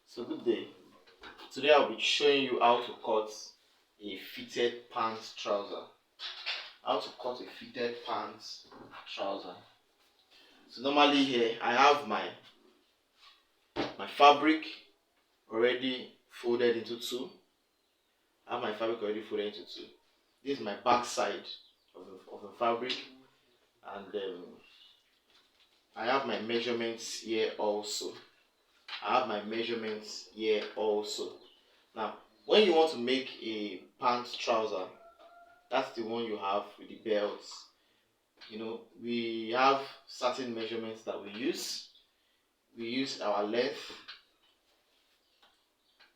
So good day. Today I'll be showing you how to cut a fitted pants trouser. How to cut a fitted pants trouser. So normally here I have my fabric already folded into two. This is my back side of the fabric, and I have my measurements here also. Now, when you want to make a pants trouser, that's the one you have with the belts. We have certain measurements that we use. We use our length,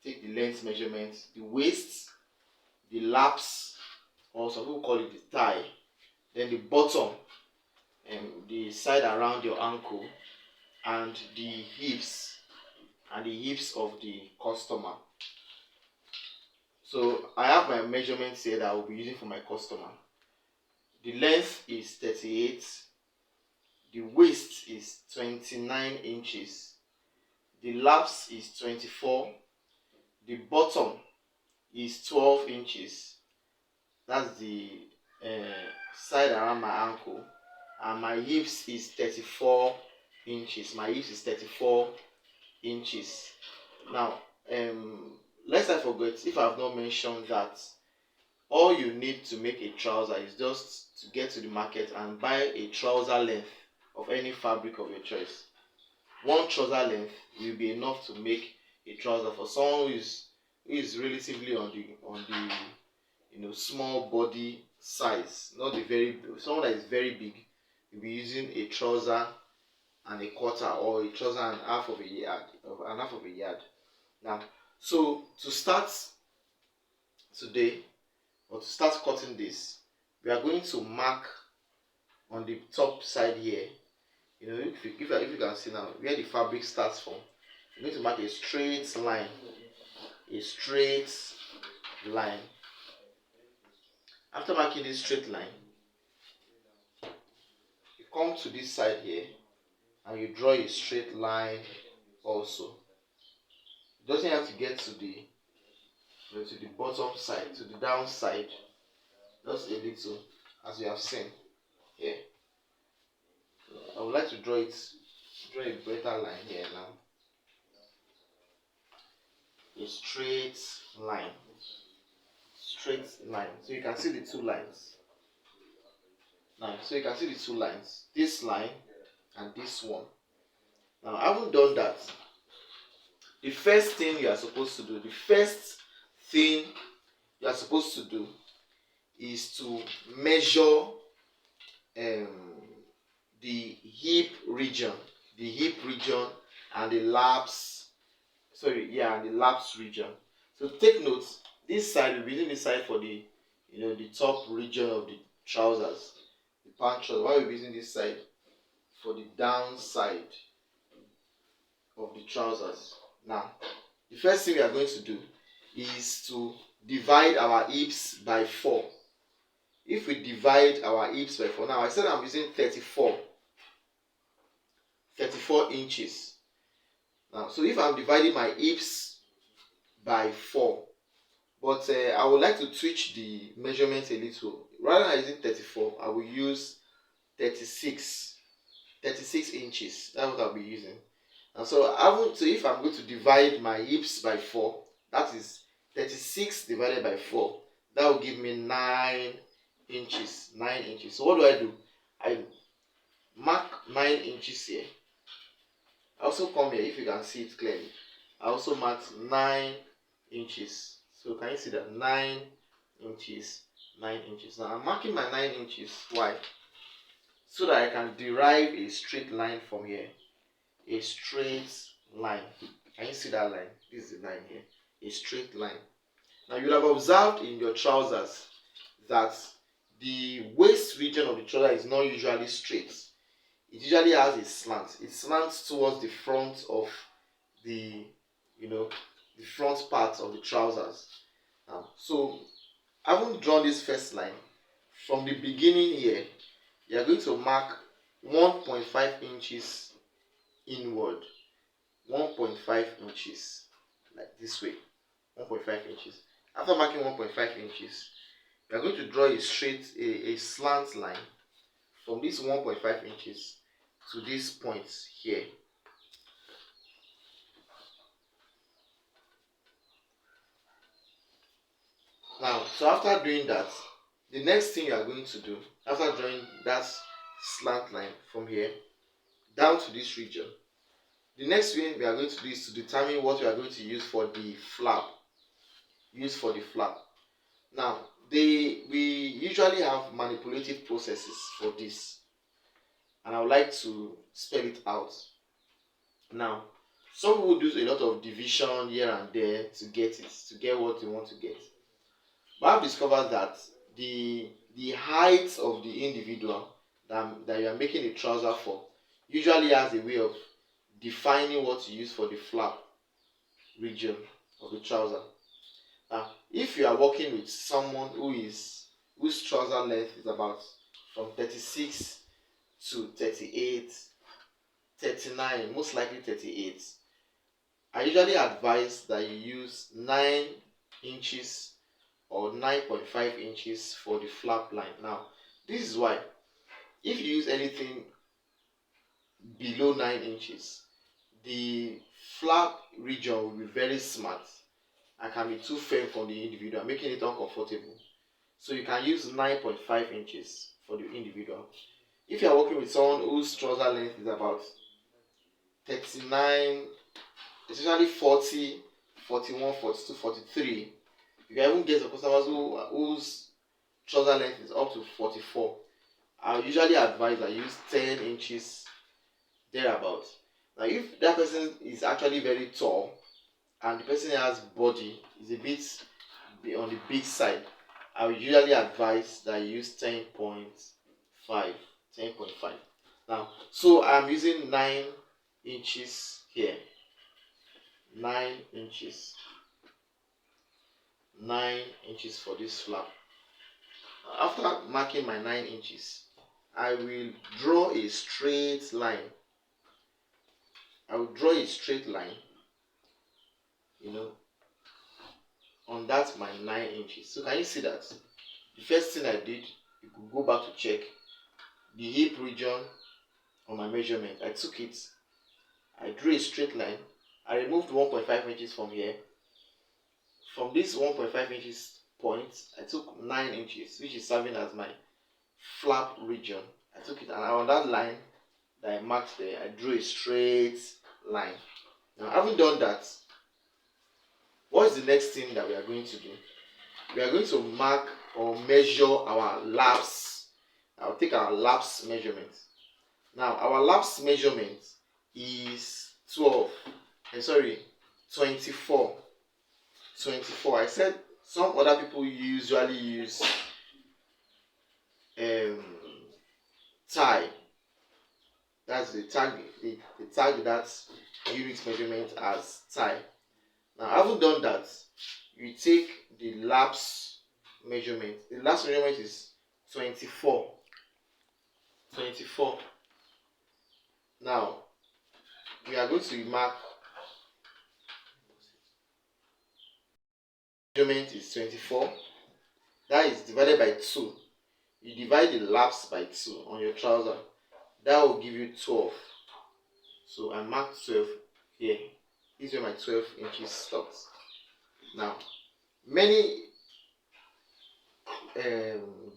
take the length measurement, the waist, the laps, or some people call it the thigh, then the bottom, and the side around your ankle, and the hips of the customer. So I have my measurements here that I will be using for my customer. The length is 38, the waist is 29 inches, the laps is 24, the bottom is 12 inches. That's the side around my ankle, and my hips is 34 inches. Now, lest I forget, if I have not mentioned that all you need to make a trouser is just to get to the market and buy a trouser length of any fabric of your choice. One trouser length will be enough to make a trouser for someone who is relatively on the small body size, not the very someone that is very big. You'll be using a trouser and a quarter, or a trouser and half of a yard. Now, so to start today, or to start cutting this, we are going to mark on the top side here. If you can see now where the fabric starts from, you're going to mark a straight line. After marking this straight line, you come to this side here and you draw a straight line also. It doesn't have to get to the bottom side, to the down side, just a little, as you have seen here. I would like to draw a better line here now. A straight line. So you can see the two lines. This line and this one. Now, having done that, the first thing you are supposed to do is to measure the hip region and the laps region. So take note, this side, we'll be using this side for the top region of the trousers, the pant trouser, while we'll be using this side for the down side of the trousers. Now, the first thing we are going to do is to divide our hips by 4. If we divide our hips by 4, now I said I'm using 34 inches. Now, so if I'm dividing my hips by 4, but I would like to switch the measurement a little. Rather than using 34, I will use 36 inches. That's what I'll be using. And so if I'm going to divide my hips by 4, that is 36 divided by 4. That will give me 9 inches. So what do? I mark 9 inches here. I also come here, if you can see it clearly. I also marked 9 inches. So can you see that? 9 inches. Now I'm marking my 9 inches. Why? So that I can derive a straight line from here. A straight line. Can you see that line? This is the line here. A straight line. Now you'll have observed in your trousers that the waist region of the trouser is not usually straight. It usually has a slant. It slants towards the front of the front part of the trousers. Now, so having drawn this first line, from the beginning here, you are going to mark 1.5 inches inward. 1.5 inches. like this way, 1.5 inches. After marking 1.5 inches, we are going to draw a a slant line from this 1.5 inches to this point here. Now, so after doing that, the next thing you are going to do, after drawing that slant line from here down to this region, the next thing we are going to do is to determine what we are going to use for the flap. Now, we usually have manipulative processes for this, and I would like to spell it out. Now, some people do a lot of division here and there to get what they want to get. But I've discovered that the height of the individual that you are making a trouser for usually has a way of defining what to use for the flap region of the trouser. Now, if you are working with someone whose trouser length is about from 36 to 38, 39, most likely 38, I usually advise that you use 9 inches or 9.5 inches for the flap line. Now, this is why if you use anything below 9 inches, the flap region will be very smart and can be too firm for the individual, making it uncomfortable. So you can use 9.5 inches for the individual. If you are working with someone whose trouser length is about 39, especially 40, 41, 42, 43, you can even get some customers whose trouser length is up to 44. I usually advise that you use 10 inches thereabout. Now, if that person is actually very tall and the person has body is a bit on the big side, I would usually advise that you use 10.5. Now, so I'm using 9 inches here. 9 inches. 9 inches for this flap. After marking my 9 inches, I will draw a straight line. On that my 9 inches. So can you see that? The first thing I did, you could go back to check the hip region on my measurement. I took it, I drew a straight line, I removed 1.5 inches from here. From this 1.5 inches point, I took 9 inches, which is serving as my flap region. I took it, and on that line that I marked there, I drew a straight line. Now, having done that, what is the next thing that we are going to do? We are going to mark or measure our laps. I'll take our laps measurement. Now, our laps measurement is 24. I said some other people usually use tie. That's the tag. The tag that unit measurement as tie. Now, having done that, you take the laps measurement. The laps measurement is 24. Now, we are going to mark. Measurement is 24. That is divided by 2. You divide the laps by 2 on your trouser. That will give you 12. So I marked 12 here. These are my 12 inches stops. Now, many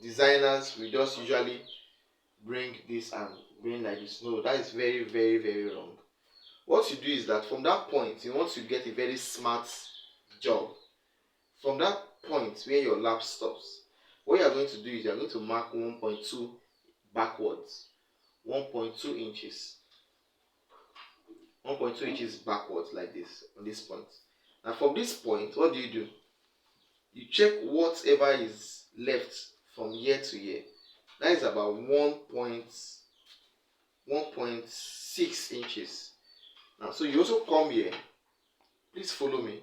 designers will just usually bring this and bring like this. No, that is very, very, very wrong. What you do is that from that point, you want to get a very smart job. From that point where your lap stops, what you are going to do is you are going to mark 1.2 backwards. 1.2 inches. 1.2 inches backwards like this on this point. Now, from this point, what do? You check whatever is left from here to here. That is about 1.6 inches. Now, so you also come here. Please follow me.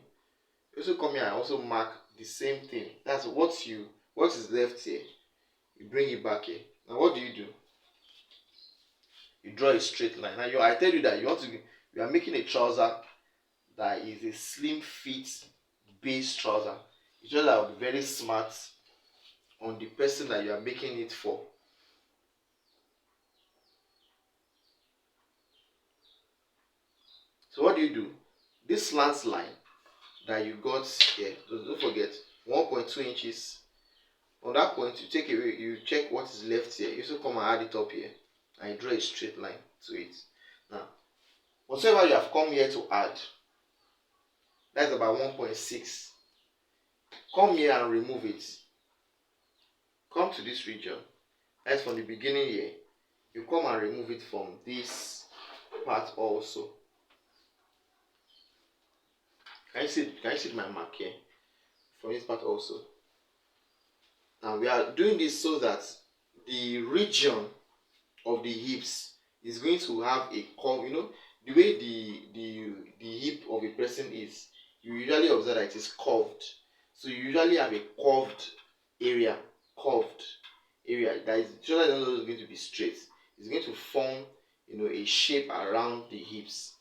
You also come here and also mark the same thing. That's what is left here. You bring it back here. Now, what do? You draw a straight line. Now, I tell you that you are making a trouser that is a slim fit base trouser. It's just that will be very smart on the person that you are making it for. So what do? This slant line that you got here, don't forget 1.2 inches. On that point, you take away, you check what is left here. You also come and add it up here, and you draw a straight line to it. Now, whatever you have come here to add, that's about 1.6. Come here and remove it. Come to this region. That's from the beginning here. You come and remove it from this part also. Can you see my mark here? From this part also. Now we are doing this so that the region of the hips is going to have a curve. You know, the way the hip of a person is, you usually observe that it is curved. So you usually have a curved area that is usually not going to be straight. It's going to form, you know, a shape around the hips.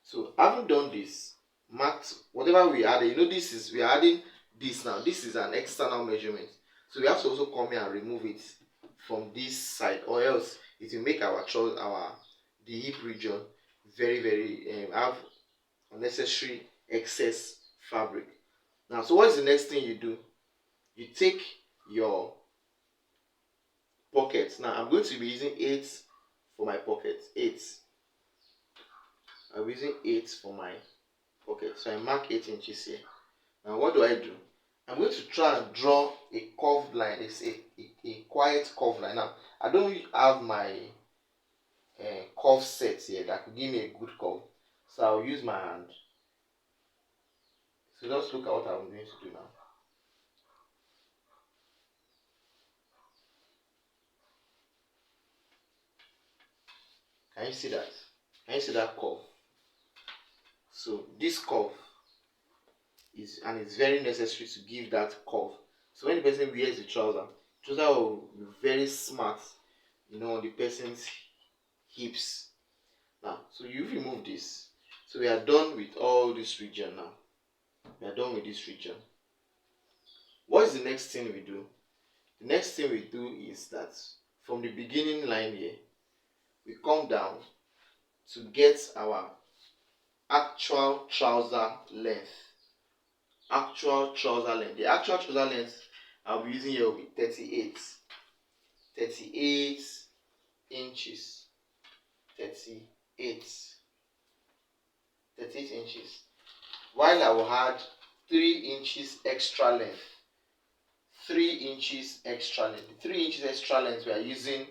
So having done this, marked whatever we added, you know, we are adding this now. This is an external measurement. So we have to also come here and remove it from this side, or else it will make the hip region very have unnecessary excess fabric. Now, so what is the next thing you do? You take your pockets. Now I'm going to be using 8 for my pocket. 8. I'm using 8 for my pocket. So I mark 8 inches here. Now what do? I'm going to try and draw a curved line. It's a quiet curved line. Now I don't have my curve set here that could give me a good curve. So I'll use my hand. So just look at what I'm going to do now. Can you see that? Can you see that curve? So this curve it's very necessary to give that curve. So when the person wears the trouser will be very smart, you know, on the person's hips. Now, so you remove this. So we are done with all this region now. We are done with this region. What is the next thing we do? The next thing we do is that from the beginning line here, we come down to get our actual trouser length. Actual trouser length. The actual trouser length I'll be using here will be 38 inches. 38 inches. While I will add 3 inches extra length. 3 inches extra length. The 3 inches extra length we are using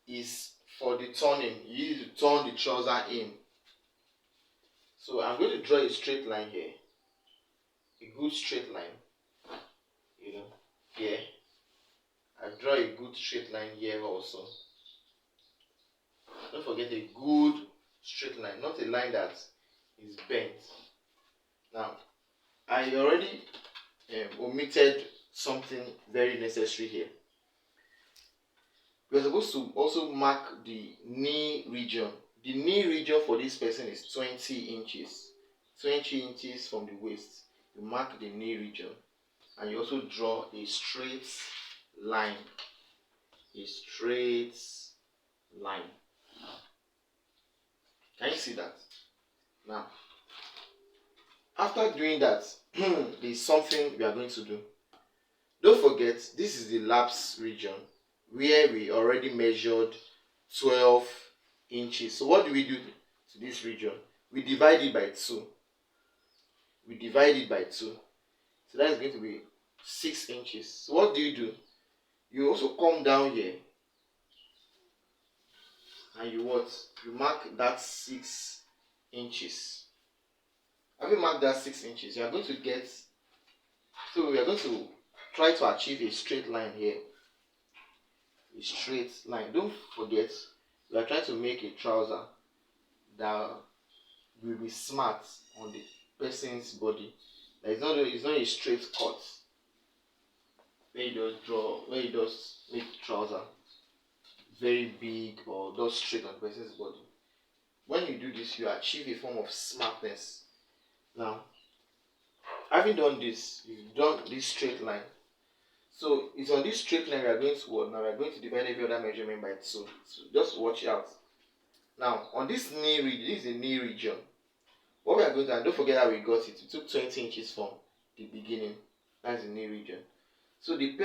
is for the turning. You need to turn the trouser in. So I'm going to draw a straight line here. A good straight line. You know, here. I draw a good straight line here also. Don't forget a good straight line, not a line that is bent. Now, I already omitted something very necessary here. We are supposed to also mark the knee region. The knee region for this person is 20 inches. 20 inches from the waist. You mark the knee region. And you also draw a straight line. A straight line. Can you see that? Now, after doing that, there's something we are going to do. Don't forget, this is the lapse region where we already measured 12 inches. So what do we do to this region? We divide it by 2. We divide it by 2. So that is going to be 6 inches. So what do? You also come down here and you mark that 6 inches. Having marked that 6 inches, you are going to get, so we are going to try to achieve a straight line here. A straight line. Don't forget, we are trying to make a trouser that will be smart on the person's body. It's not a straight cut where you just make the trouser very big or just straight on the person's body. When you do this, you achieve a form of smartness Now, having done this, you've done this straight line. So it's on this straight line we are going to what? Now we are going to divide every other measurement by 2. So just watch out. Now on this knee region, this is the knee region. What we are going to, and don't forget how we got it. We took 20 inches from the beginning. That's the knee region. So the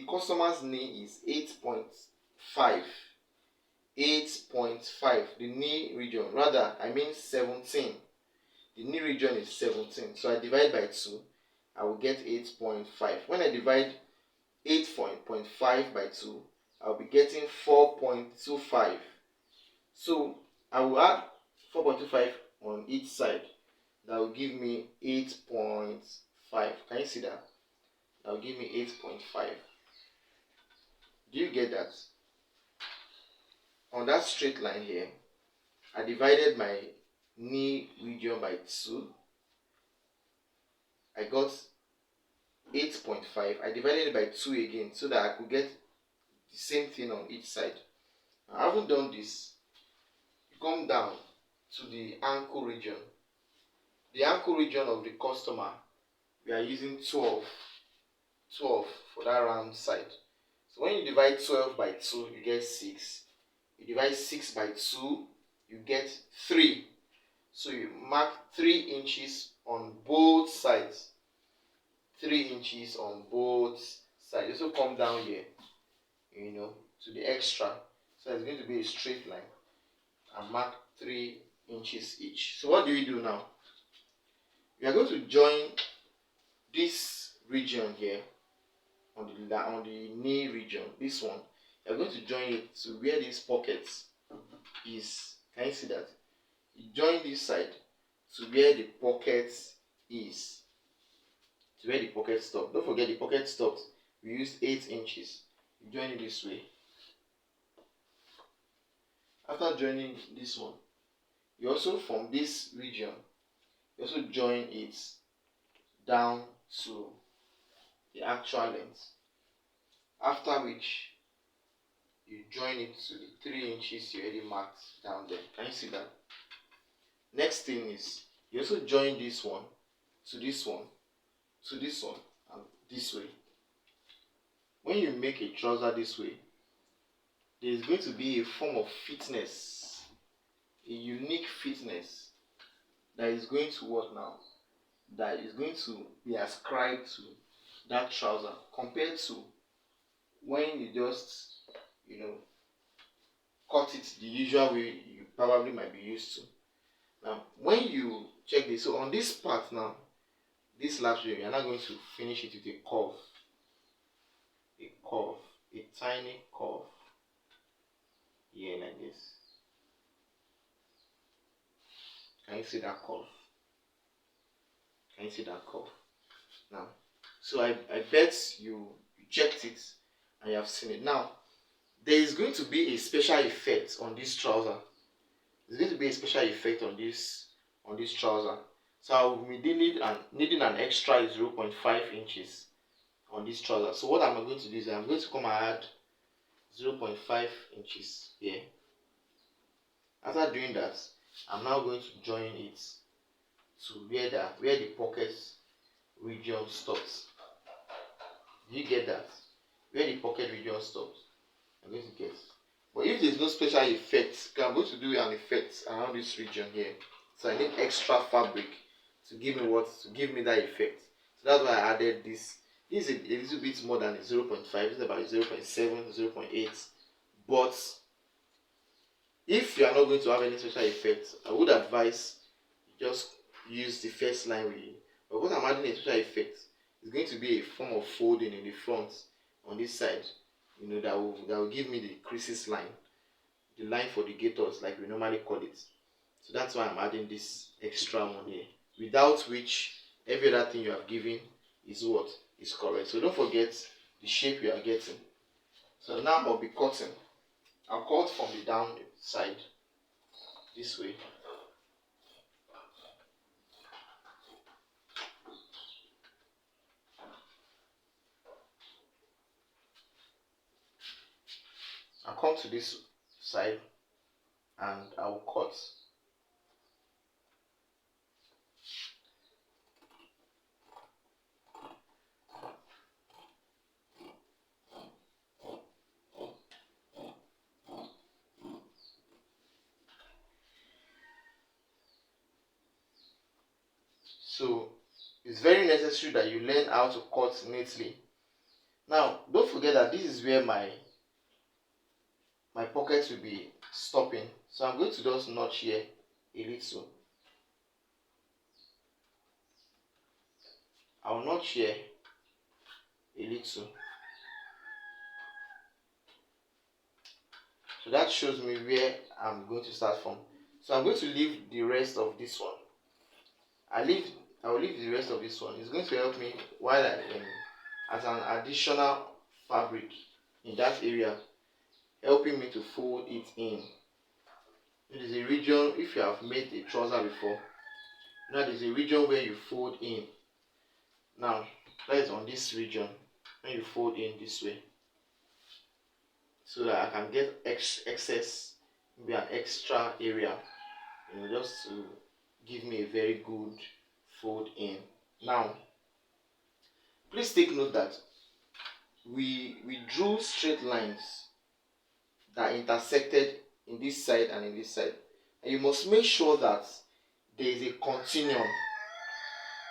customer's knee is 8.5. 8.5. The knee region, rather, I mean 17. The knee region is 17. So I divide by 2. I will get 8.5. When I divide 8.5 by 2, I'll be getting 4.25. So I will add 4.25 on each side. That will give me 8.5. Can you see that? That will give me 8.5. Do you get that? On that straight line here, I divided my knee region by 2. I got 8.5. I divided it by 2 again so that I could get the same thing on each side. I haven't done this. You come down to the ankle region. The ankle region of the customer, we are using 12 for that round side. So when you divide 12 by 2, you get 6. You divide 6 by 2, you get 3. So you mark 3 inches on both sides. 3 inches on both sides. You also come down here, to the extra. So it's going to be a straight line. And mark 3 inches each. So what do we do now? We are going to join this region here on the knee region. This one. You are going to join it to where this pocket is. Can you see that? You join this side to where the pocket is. To where the pocket stops. Don't forget the pocket stops. We used 8 inches. You join it this way. After joining this one, you also from this region, you also join it down to the actual length. After which, you join it to the 3 inches you already marked down there. Can you see that? Next thing is, you also join this one to this one, to this one, and this way. When you make a trouser this way, there is going to be a form of fitness, a unique fitness that is going to what now? That is going to be ascribed to that trouser compared to when you just, cut it the usual way you probably might be used to. Now, when you check this, so on this part now, this last way, you are not going to finish it with a curve, a tiny curve. Here like this. Can you see that curve? Can you see that curve? Now, so I bet you checked it and you have seen it. Now, there is going to be a special effect on this trouser. There's going to be a special effect on this trouser. So I will be needing an extra 0.5 inches on this trouser. So what I'm going to do is I'm going to come and add 0.5 inches here. After doing that, I'm now going to join it to where the pocket region stops. Do you get that? Where the pocket region stops, I'm going to get. But if there's no special effect, I'm going to do an effect around this region here. So I need extra fabric to give me what? To give me that effect. So that's why I added this. This is a little bit more than a 0.5. It's about 0.7, 0.8. But if you are not going to have any special effect, I would advise you just use the first line really. But what I'm adding a special effect is going to be a form of folding in the front on this side. That will give me the creases line, the line for the gaiters like we normally call it. So that's why I'm adding this extra one here. Without which every other thing you have given is what is correct. So don't forget the shape you are getting. So now I'll be cutting. I'll cut from the down side this way. I'll come to this side and I'll cut. So it's very necessary that you learn how to cut neatly. Now don't forget that this is where my pocket will be stopping, so I'm going to just notch here a little. I'll notch here a little, so that shows me where I'm going to start from. So I'm going to leave the rest of this one. I will leave the rest of this one. It's going to help me while as an additional fabric in that area, helping me to fold it in. It is a region, if you have made a trouser before, that is a region where you fold in. Now that is on this region when you fold in this way, so that I can get excess, maybe an extra area, just to give me a very good fold in. Now please take note that we drew straight lines that intersected in this side and in this side, and you must make sure that there is a continuum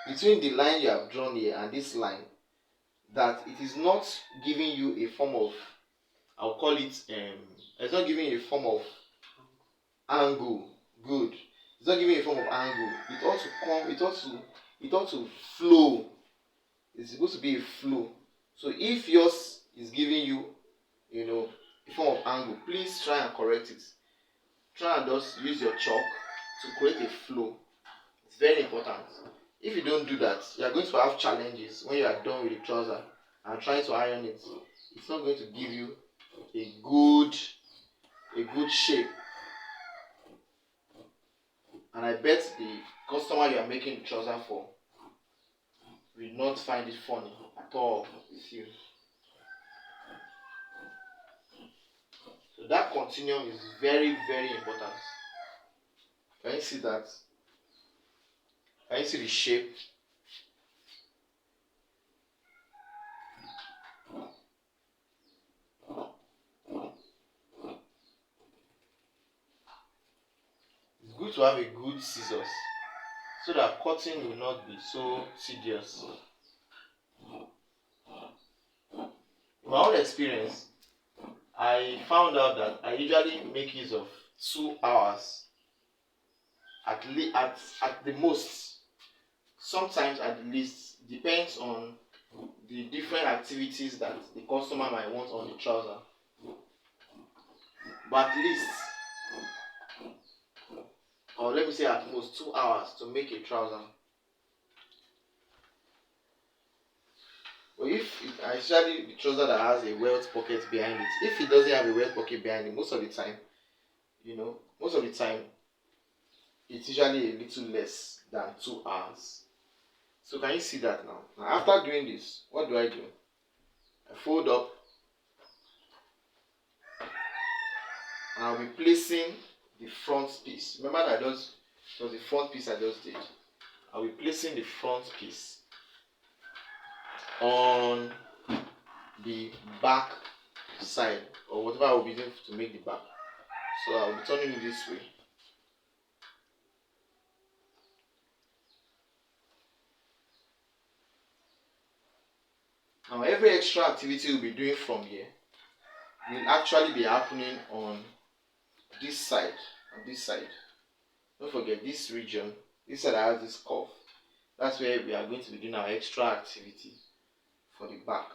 between the line you have drawn here and this line, that it is not giving you a form of, I'll call it it's not giving you a form of angle. Good. It's not giving you a form of angle. It ought to come, it ought to flow. It's supposed to be a flow. So if yours is giving you, a form of angle, please try and correct it. Try and just use your chalk to create a flow. It's very important. If you don't do that, you are going to have challenges when you are done with the trouser and trying to iron it. It's not going to give you a good shape. And I bet the customer you are making the trouser for will not find it funny at all with you. So that continuum is very, very important. Can you see that? Can you see the shape? It's good to have a good scissors so that cutting will not be so tedious. In my own experience, I found out that I usually make use of 2 hours at the most. Sometimes at the least, depends on the different activities that the customer might want on the trouser. But at least, or let me say at most, 2 hours to make a trouser. But if especially the trouser that has a welt pocket behind it, if it doesn't have a welt pocket behind it, most of the time, it's usually a little less than 2 hours. So can you see that now? Now after doing this, what do? I fold up, and I'll be placing the front piece. Remember that it was the front piece I just did. I'll be placing the front piece on the back side, or whatever I will be using to make the back. So I'll be turning it this way. Now every extra activity we'll be doing from here will actually be happening on this side and this side. Don't forget this region, this side has this curve. That's where we are going to be doing our extra activity for the back.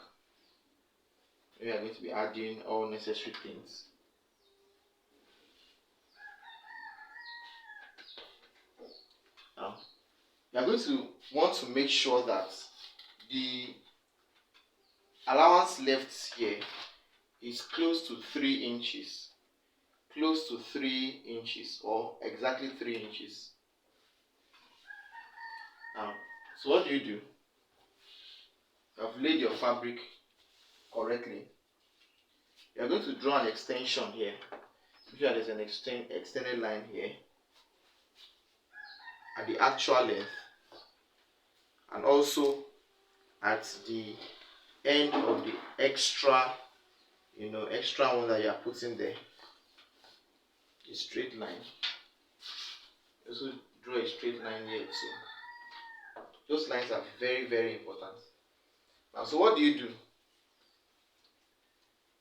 We are going to be adding all necessary things. Now, you are going to want to make sure that the allowance left here is close to 3 inches. Close to 3 inches, or exactly 3 inches. Now, so what do? You have laid your fabric correctly. You are going to draw an extension here. Usually there's an extended line here at the actual length, and also at the end of the extra one that you are putting there. A straight line. Also draw a straight line here too. Those lines are very, very important. Now, so what do?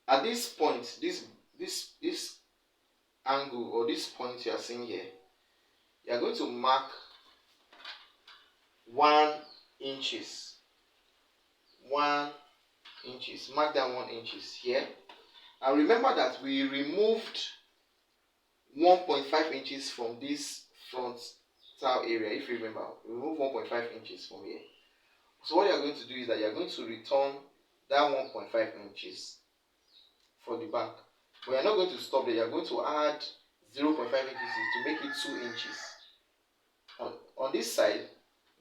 At this point, this angle or this point you are seeing here, you are going to mark 1 inches. 1 inches. Mark down 1 inches here. And remember that we removed 1.5 inches from this front tile area. If you remember, we removed 1.5 inches from here. So what you are going to do is that you are going to return that 1.5 inches for the back. But you are not going to stop there. You are going to add 0.5 inches to make it 2 inches. On this side,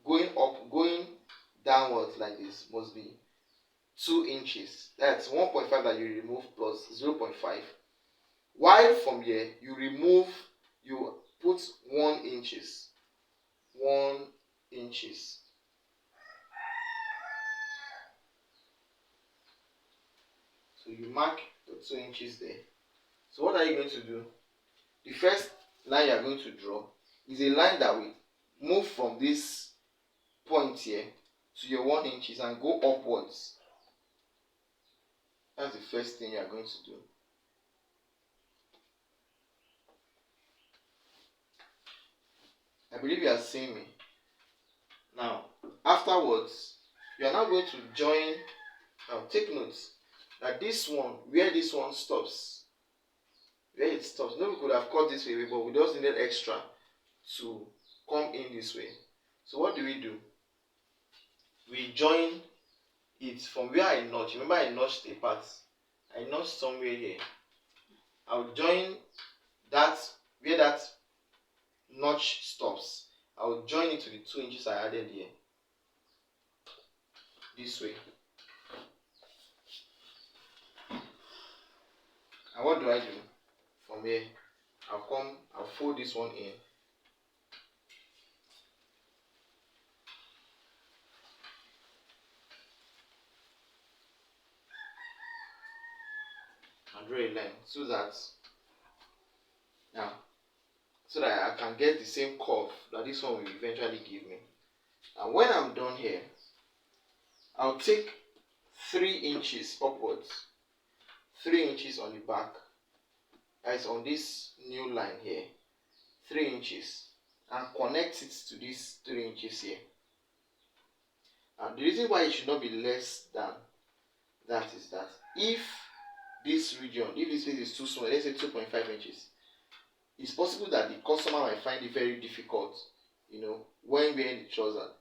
going downwards like this must be 2 inches. That's 1.5 that you remove plus 0.5. While from here, you put 1 inches. 1 inches. So you mark the 2 inches there. So what are you going to do? The first line you are going to draw is a line that will move from this point here to your 1 inches and go upwards. That's the first thing you are going to do. I believe you are seeing me. Now, afterwards, you are now going to join. Now, take notes that this one, where this one stops, where it stops. No, we could have cut this way, but we just needed extra to come in this way. So what do? We join it from where I notched. Remember, I notched a part. I notched somewhere here. I'll join that where that notch stops. I'll join it to the 2 inches I added here. This way. And what do? From here, I'll fold this one in. And draw a line so that I can get the same curve that this one will eventually give me. And when I'm done here, I'll take 3 inches upwards, 3 inches on the back, as on this new line here, 3 inches, and connect it to this 3 inches here. And the reason why it should not be less than that is that if this region, if this place is too small, let's say 2.5 inches, it's possible that the customer might find it very difficult, when wearing the trouser.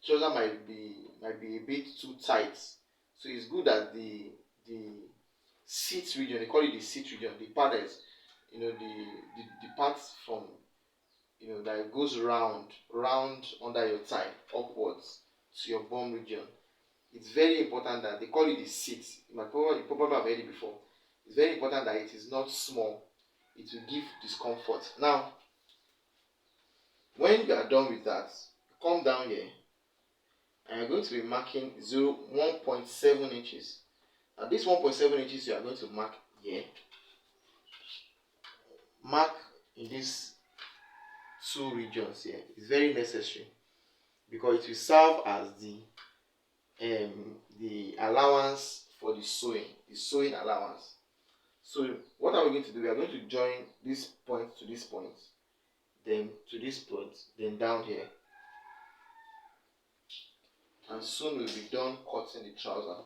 The trouser might be a bit too tight. So it's good that the seat region, they call it the seat region, the part that is, the part from, that goes round under your thigh, upwards to your bum region. It's very important that they call it the seat. You probably have heard it before. It's very important that it is not small. It will give discomfort. Now, when you are done with that, come down here and you're going to be marking 1.7 inches. Now, this 1.7 inches you are going to mark here. Mark in these 2 regions here. It's very necessary because it will serve as the allowance for the sewing allowance. So what are we going to do? We are going to join this point to this point, then to this point, then down here, and soon we'll be done cutting the trouser.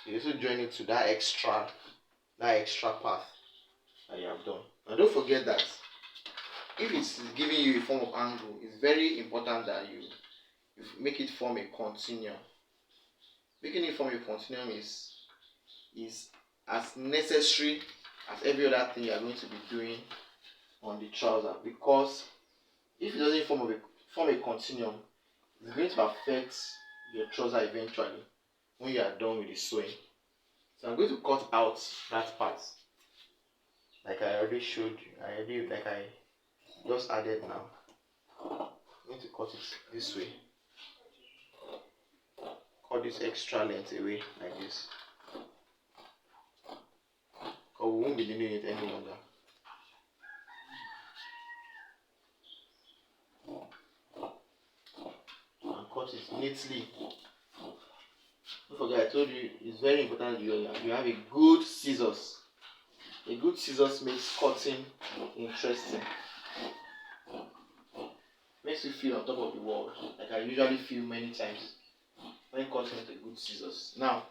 So you also join it to that extra path that you have done. Now don't forget that if it's giving you a form of angle, it's very important that you make it form a continuum. Making it form a continuum is as necessary as every other thing you are going to be doing on the trouser, because if it doesn't form a continuum, it's going to affect your trouser eventually when you are done with the sewing. So I'm going to cut out that part like I already showed you. I just added now. I'm going to cut it this way. cut this extra length away like this, because we won't be needing it any longer. And cut it neatly. Don't forget, I told you it's very important you have a good scissors. A good scissors makes cutting interesting. Makes you feel on top of the world, like I usually feel many times when cutting with a good scissors. Now,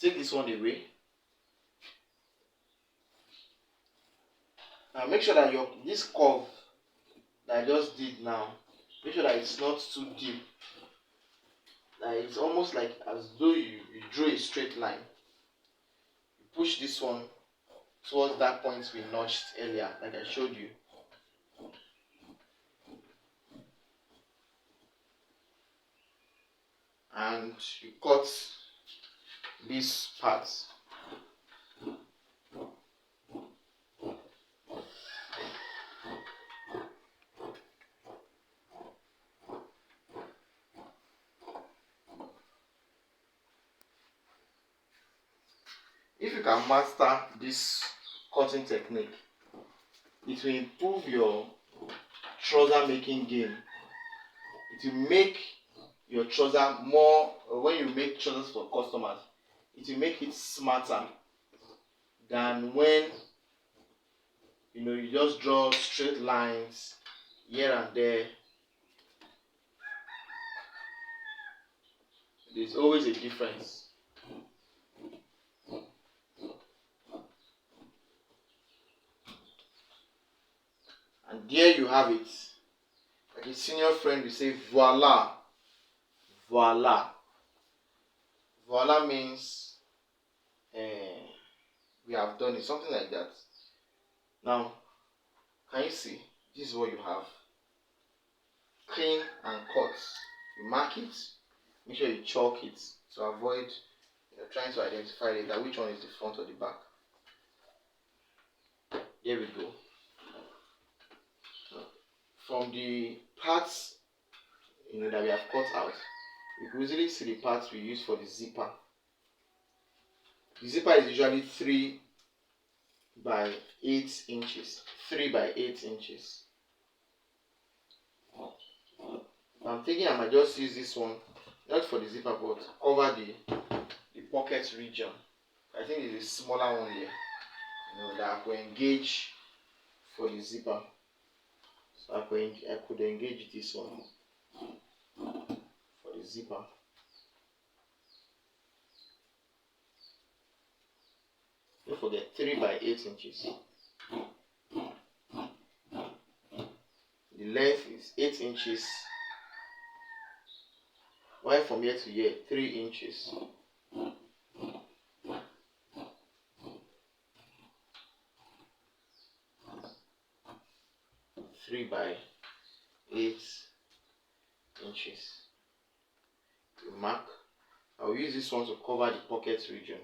take this one away. Now make sure that this curve that I just did now, make sure that it's not too deep. That it's almost like as though you drew a straight line. You push this one towards that point we notched earlier, like I showed you. And you cut this part. If you can master this cutting technique, it will improve your trouser making game. It will make your trouser more, when you make trousers for customers, it will make it smarter than when you just draw straight lines here and there. There's always a difference. And there you have it. Like a senior friend will say, voila. Voila. Voila means we have done it, something like that. Now, can you see? This is what you have. Clean and cut. You mark it. Make sure you chalk it to avoid trying to identify later which one is the front or the back. Here we go. From the parts that we have cut out, we can easily see the parts we use for the zipper. The zipper is usually 3 by 8 inches. 3 by 8 inches. I'm thinking I might just use this one, not for the zipper, but cover the pocket region. I think it's a smaller one here, that I could engage for the zipper. So I could engage this one for the zipper. Don't forget 3 by 8 inches. The length is 8 inches. While from here to here, 3 inches. Three by 8 inches. You mark. I will use this one to cover the pocket region.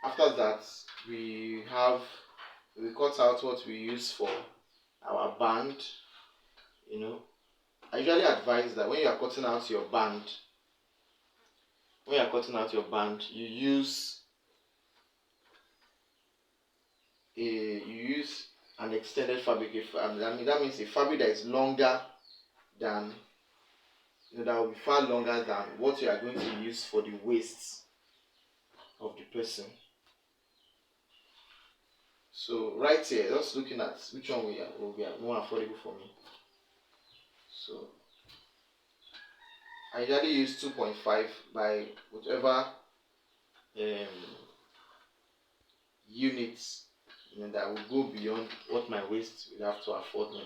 After that, we cut out what we use for our band. I usually advise that when you are cutting out your band, you use an extended fabric. That means a fabric that is longer than, that will be far longer than what you are going to use for the waist of the person. So right here, just looking at which one will be more affordable for me. So I usually use 2.5 by whatever units that will go beyond what my waist will have to afford me.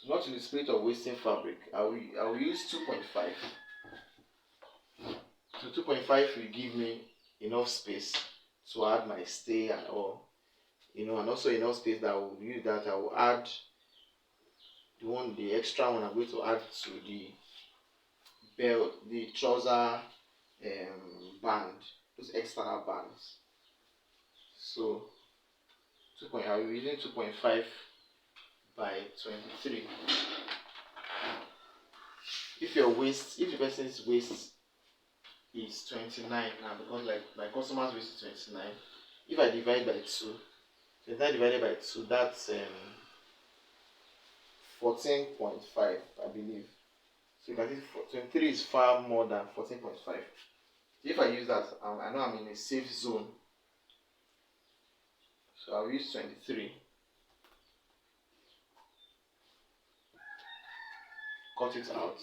Not in the spirit of wasting fabric, I will use 2.5. So 2.5 will give me enough space to add my stay and all, and also enough space that I will use that I will add the extra one I'm going to add to the belt, the trouser band, those external bands. So I'll be using 2.5 by 23. If the person's waist is 29 now, because like my customer's waist is 29, if I divide by 2, 29 divided by 2, that's 14.5, I believe. So you can see 23 is far more than 14.5. If I use that, I know I'm in a safe zone. So I'll use 23. Cut it out.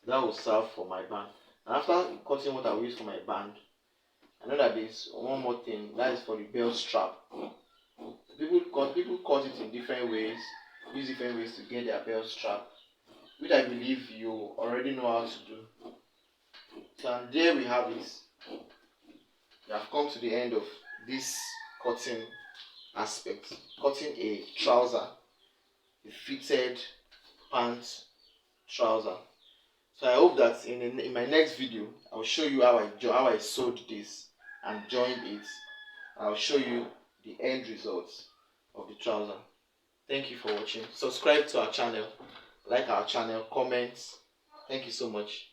That will serve for my band. And after cutting what I will use for my band, I know that there's one more thing, that is for the belt strap. People cut it in different ways, use different ways to get their belt strap, which I believe you already know how to do. So and there we have it. We have come to the end of this cutting aspect. Cutting a trouser, a fitted pant trouser. So I hope that in my next video I'll show you how I sewed this and joined it. I'll show you the end results of the trouser. Thank you for watching. Subscribe to our channel, like our channel, comment. Thank you so much.